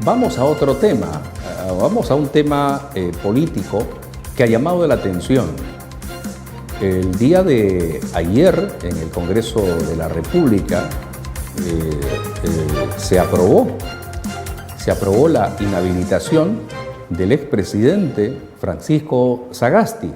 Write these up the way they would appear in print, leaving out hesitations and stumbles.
Vamos a otro tema, vamos a un tema político que ha llamado la atención. El día de ayer, en el Congreso de la República, se aprobó la inhabilitación del expresidente Francisco Sagasti.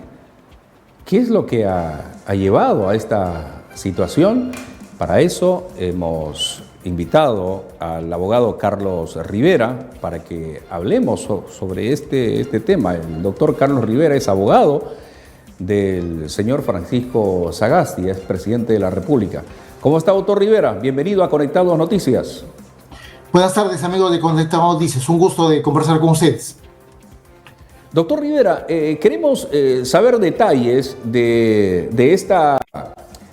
¿Qué es lo que ha llevado a esta situación? Para eso hemos invitado al abogado Carlos Rivera para que hablemos sobre este tema. El doctor Carlos Rivera es abogado del señor Francisco Sagasti, es presidente de la República. ¿Cómo está, doctor Rivera? Bienvenido a Conectados Noticias. Buenas tardes, amigos de Conectados Noticias. Un gusto de conversar con ustedes. Doctor Rivera, queremos saber detalles de esta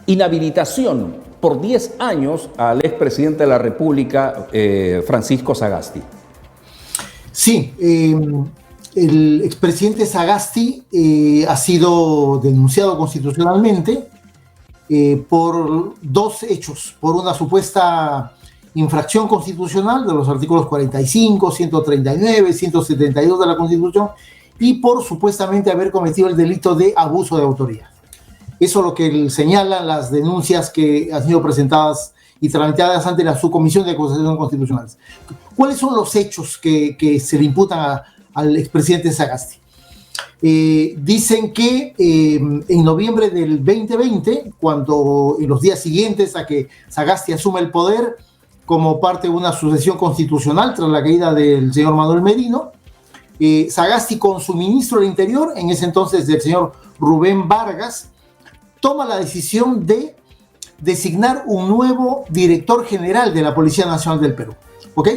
inhabilitación por 10 años al expresidente de la República, Francisco Sagasti. Sí, el expresidente Sagasti ha sido denunciado constitucionalmente por dos hechos, por una supuesta infracción constitucional de los artículos 45, 139, 172 de la Constitución y por supuestamente haber cometido el delito de abuso de autoridad. Eso es lo que señalan las denuncias que han sido presentadas y tramitadas ante la Subcomisión de Acusaciones Constitucionales. ¿Cuáles son los hechos que se le imputan al expresidente Sagasti? Dicen que en noviembre del 2020, cuando en los días siguientes a que Sagasti asume el poder como parte de una sucesión constitucional tras la caída del señor Manuel Merino, Sagasti con su ministro del Interior, en ese entonces del señor Rubén Vargas, toma la decisión de designar un nuevo director general de la Policía Nacional del Perú. ¿Ok?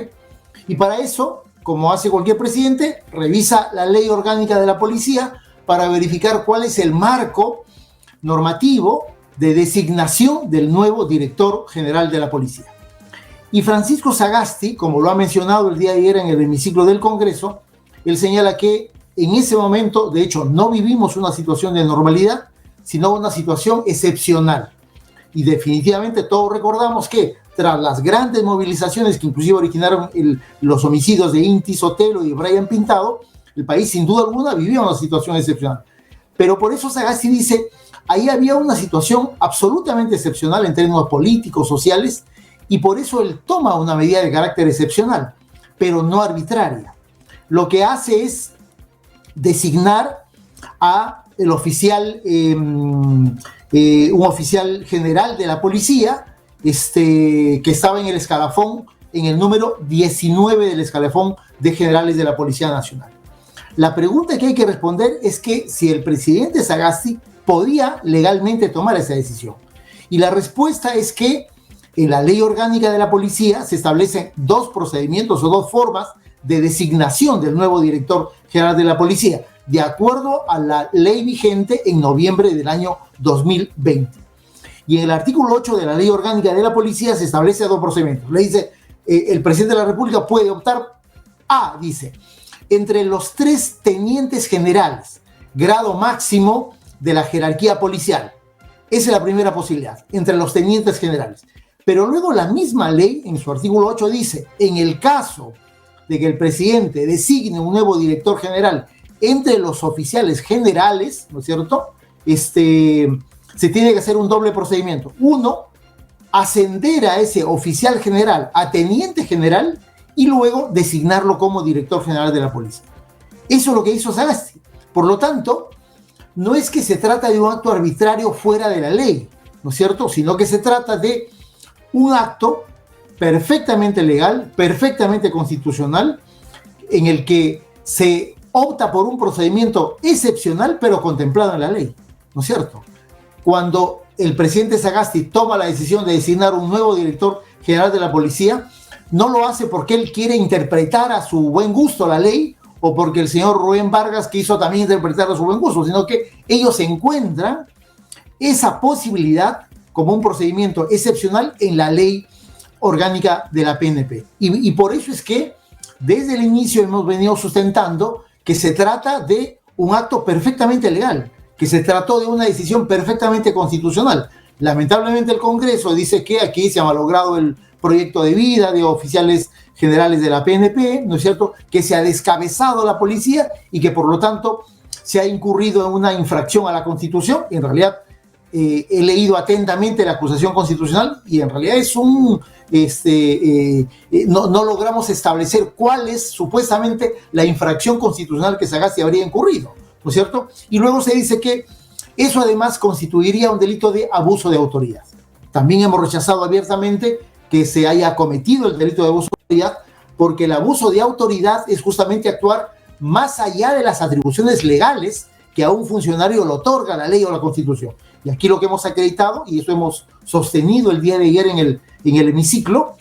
Y para eso, como hace cualquier presidente, revisa la ley orgánica de la policía para verificar cuál es el marco normativo de designación del nuevo director general de la policía. Y Francisco Sagasti, como lo ha mencionado el día de ayer en el hemiciclo del Congreso, él señala que en ese momento, de hecho, no vivimos una situación de normalidad, sino una situación excepcional. Y definitivamente todos recordamos que tras las grandes movilizaciones que inclusive originaron los homicidios de Inti Sotelo y Brian Pintado, el país sin duda alguna vivía una situación excepcional. Pero por eso Sagasti dice, ahí había una situación absolutamente excepcional en términos políticos, sociales, y por eso él toma una medida de carácter excepcional, pero no arbitraria. Lo que hace es designar a el oficial, un oficial general de la policía, que estaba en el escalafón, en el número 19 del escalafón de generales de la Policía Nacional. La pregunta que hay que responder es que si el presidente Sagasti podía legalmente tomar esa decisión. Y la respuesta es que en la ley orgánica de la policía se establecen dos procedimientos o dos formas de designación del nuevo director general de la policía, de acuerdo a la ley vigente en noviembre del año 2020. Y en el artículo 8 de la ley orgánica de la policía se establece dos procedimientos. Le dice, el presidente de la República puede optar a, dice, entre los 3 tenientes generales, grado máximo de la jerarquía policial. Esa es la primera posibilidad, entre los tenientes generales. Pero luego la misma ley, en su artículo 8, dice, en el caso de que el presidente designe un nuevo director general entre los oficiales generales, ¿no es cierto?, se tiene que hacer un doble procedimiento. Uno, ascender a ese oficial general a teniente general y luego designarlo como director general de la policía. Eso es lo que hizo Sagasti. Por lo tanto, no es que se trata de un acto arbitrario fuera de la ley, ¿no es cierto?, sino que se trata de un acto perfectamente legal, perfectamente constitucional, en el que se opta por un procedimiento excepcional, pero contemplado en la ley, ¿no es cierto? Cuando el presidente Sagasti toma la decisión de designar un nuevo director general de la policía, no lo hace porque él quiere interpretar a su buen gusto la ley o porque el señor Rubén Vargas quiso también interpretar a su buen gusto, sino que ellos encuentran esa posibilidad como un procedimiento excepcional en la ley orgánica de la PNP. Y por eso es que desde el inicio hemos venido sustentando que se trata de un acto perfectamente legal, que se trató de una decisión perfectamente constitucional. Lamentablemente el Congreso dice que aquí se ha malogrado el proyecto de vida de oficiales generales de la PNP, ¿no es cierto?, que se ha descabezado la policía y que por lo tanto se ha incurrido en una infracción a la Constitución. En realidad, he leído atentamente la acusación constitucional y en realidad es no logramos establecer cuál es supuestamente la infracción constitucional que Sagasti habría incurrido, ¿no es cierto? Y luego se dice que eso además constituiría un delito de abuso de autoridad. También hemos rechazado abiertamente que se haya cometido el delito de abuso de autoridad, porque el abuso de autoridad es justamente actuar más allá de las atribuciones legales que a un funcionario le otorga la ley o la Constitución. Y aquí lo que hemos acreditado, y eso hemos sostenido el día de ayer en el hemiciclo,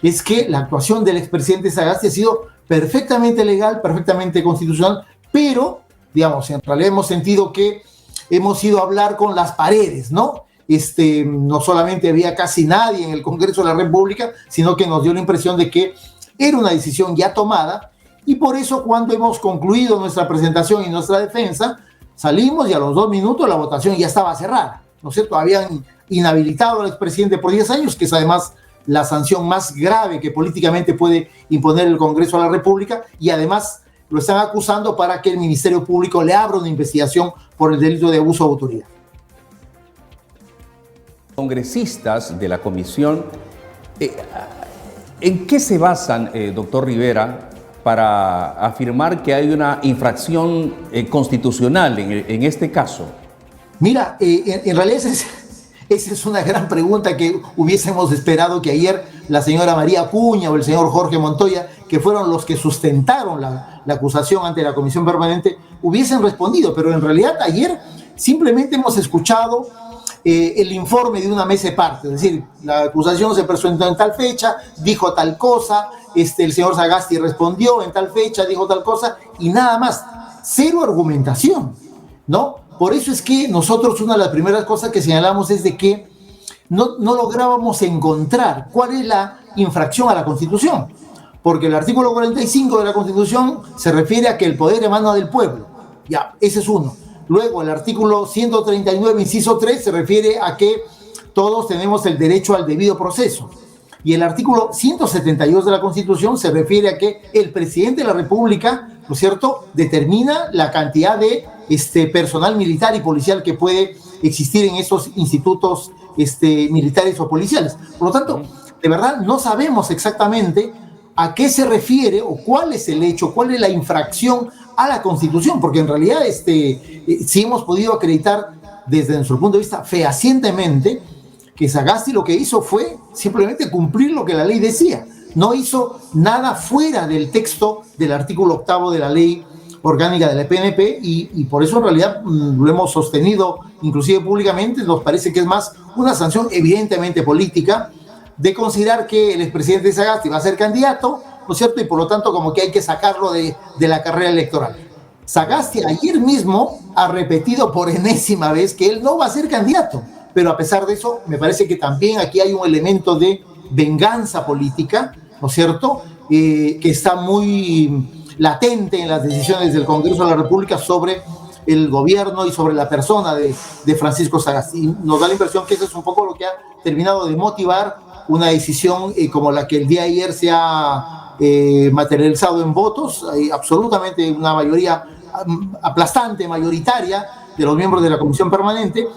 es que la actuación del expresidente Sagasti ha sido perfectamente legal, perfectamente constitucional, pero, digamos, en realidad hemos sentido que hemos ido a hablar con las paredes, ¿no? No solamente había casi nadie en el Congreso de la República, sino que nos dio la impresión de que era una decisión ya tomada, y por eso cuando hemos concluido nuestra presentación y nuestra defensa, salimos y a los 2 minutos la votación ya estaba cerrada, ¿no es cierto? Habían inhabilitado al expresidente por 10 años, que es además la sanción más grave que políticamente puede imponer el Congreso de la República, y además lo están acusando para que el Ministerio Público le abra una investigación por el delito de abuso de autoridad. Congresistas de la comisión, ¿en qué se basan, doctor Rivera, para afirmar que hay una infracción constitucional en este caso? Mira, en realidad esa es una gran pregunta que hubiésemos esperado que ayer la señora María Acuña o el señor Jorge Montoya, que fueron los que sustentaron la acusación ante la Comisión Permanente, hubiesen respondido, pero en realidad ayer simplemente hemos escuchado el informe de una mesa de parte, es decir, la acusación se presentó en tal fecha, dijo tal cosa, el señor Sagasti respondió en tal fecha, dijo tal cosa, y nada más, cero argumentación, ¿no? Por eso es que nosotros una de las primeras cosas que señalamos es de que no lográbamos encontrar cuál es la infracción a la Constitución, porque el artículo 45 de la Constitución se refiere a que el poder emana del pueblo, ya, ese es uno. Luego, el artículo 139, inciso 3, se refiere a que todos tenemos el derecho al debido proceso. Y el artículo 172 de la Constitución se refiere a que el presidente de la República, ¿no es cierto?, determina la cantidad de personal militar y policial que puede existir en esos institutos militares o policiales. Por lo tanto, de verdad, no sabemos exactamente a qué se refiere o cuál es el hecho, cuál es la infracción a la Constitución, porque en realidad sí hemos podido acreditar desde nuestro punto de vista fehacientemente que Sagasti lo que hizo fue simplemente cumplir lo que la ley decía, no hizo nada fuera del texto del artículo 8º de la ley orgánica de la PNP y por eso en realidad lo hemos sostenido inclusive públicamente. Nos parece que es más una sanción evidentemente política de considerar que el expresidente Sagasti va a ser candidato, ¿no es cierto? Y por lo tanto como que hay que sacarlo de la carrera electoral. Sagasti ayer mismo ha repetido por enésima vez que él no va a ser candidato, pero a pesar de eso me parece que también aquí hay un elemento de venganza política, ¿no es cierto? Que está muy latente en las decisiones del Congreso de la República sobre el gobierno y sobre la persona de Francisco Sagasti. Y nos da la impresión que eso es un poco lo que ha terminado de motivar una decisión como la que el día de ayer se ha materializado en votos, hay absolutamente una mayoría aplastante, mayoritaria de los miembros de la Comisión Permanente,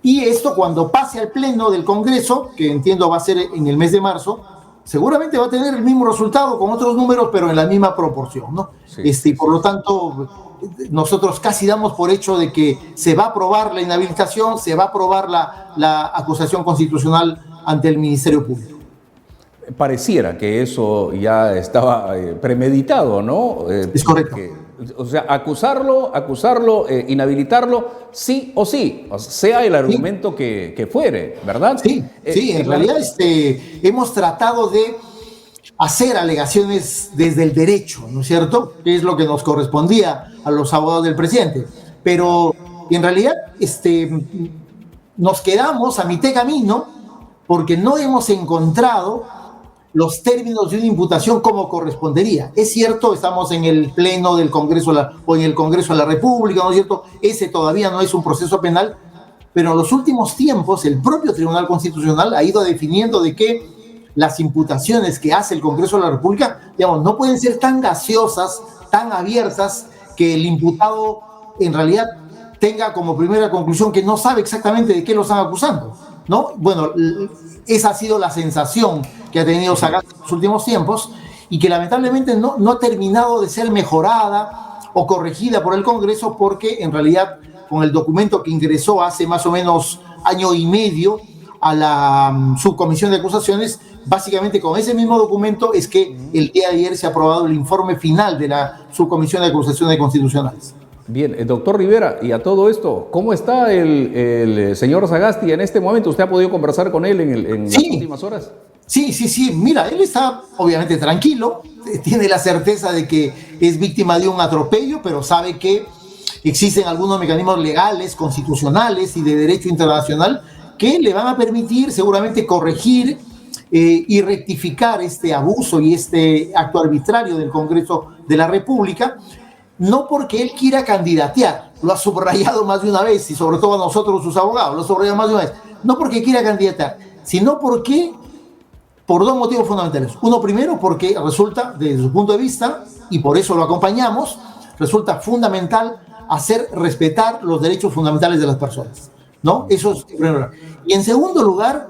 y esto cuando pase al Pleno del Congreso, que entiendo va a ser en el mes de marzo, seguramente va a tener el mismo resultado con otros números, pero en la misma proporción, ¿no? Sí, por lo tanto, nosotros casi damos por hecho de que se va a aprobar la inhabilitación, se va a aprobar la acusación constitucional ante el Ministerio Público. Pareciera que eso ya estaba premeditado, ¿no? Es correcto. O sea, acusarlo, inhabilitarlo, sí o sí, sea el argumento que fuere, ¿verdad? Sí, en realidad hemos tratado de hacer alegaciones desde el derecho, ¿no es cierto? Que es lo que nos correspondía a los abogados del presidente. Pero en realidad nos quedamos a mitad de camino porque no hemos encontrado los términos de una imputación como correspondería. Es cierto, estamos en el Pleno del Congreso o en el Congreso de la República, ¿no es cierto? Ese todavía no es un proceso penal, pero en los últimos tiempos el propio Tribunal Constitucional ha ido definiendo de que las imputaciones que hace el Congreso de la República, digamos, no pueden ser tan gaseosas, tan abiertas, que el imputado en realidad tenga como primera conclusión que no sabe exactamente de qué lo están acusando, ¿no? Bueno, esa ha sido la sensación que ha tenido Sagasti en los últimos tiempos y que lamentablemente no ha terminado de ser mejorada o corregida por el Congreso, porque en realidad con el documento que ingresó hace más o menos año y medio a la subcomisión de acusaciones, básicamente con ese mismo documento es que el día de ayer se ha aprobado el informe final de la subcomisión de acusaciones constitucionales. Bien, doctor Rivera, y a todo esto, ¿cómo está el señor Sagasti en este momento? ¿Usted ha podido conversar con él en las últimas horas? Sí. Mira, él está obviamente tranquilo, tiene la certeza de que es víctima de un atropello, pero sabe que existen algunos mecanismos legales, constitucionales y de derecho internacional que le van a permitir seguramente corregir y rectificar este abuso y este acto arbitrario del Congreso de la República, no porque él quiera candidatear, lo ha subrayado más de una vez, y sobre todo a nosotros sus abogados, lo ha subrayado más de una vez, no porque quiera candidatear, sino porque, por dos motivos fundamentales. Uno, primero, porque resulta, desde su punto de vista, y por eso lo acompañamos, resulta fundamental hacer respetar los derechos fundamentales de las personas, ¿no? Eso es primero. Y en segundo lugar,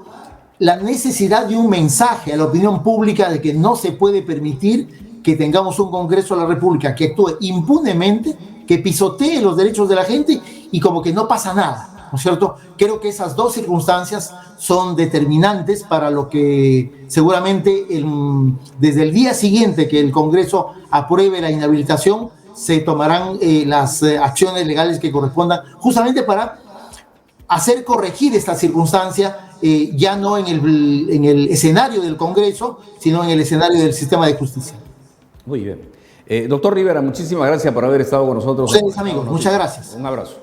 la necesidad de un mensaje a la opinión pública de que no se puede permitir que tengamos un Congreso de la República que actúe impunemente, que pisotee los derechos de la gente y como que no pasa nada, ¿no es cierto? Creo que esas dos circunstancias son determinantes para lo que seguramente desde el día siguiente que el Congreso apruebe la inhabilitación, se tomarán las acciones legales que correspondan justamente para hacer corregir esta circunstancia, ya no en el escenario del Congreso, sino en el escenario del sistema de justicia. Muy bien. Doctor Rivera, muchísimas gracias por haber estado con nosotros. Ustedes, amigos, muchas gracias. Un abrazo.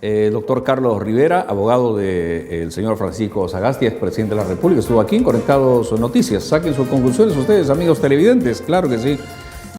Doctor Carlos Rivera, abogado del señor Francisco Sagasti, expresidente de la República, estuvo aquí en Conectados Noticias. Saquen sus conclusiones ustedes, amigos televidentes, claro que sí.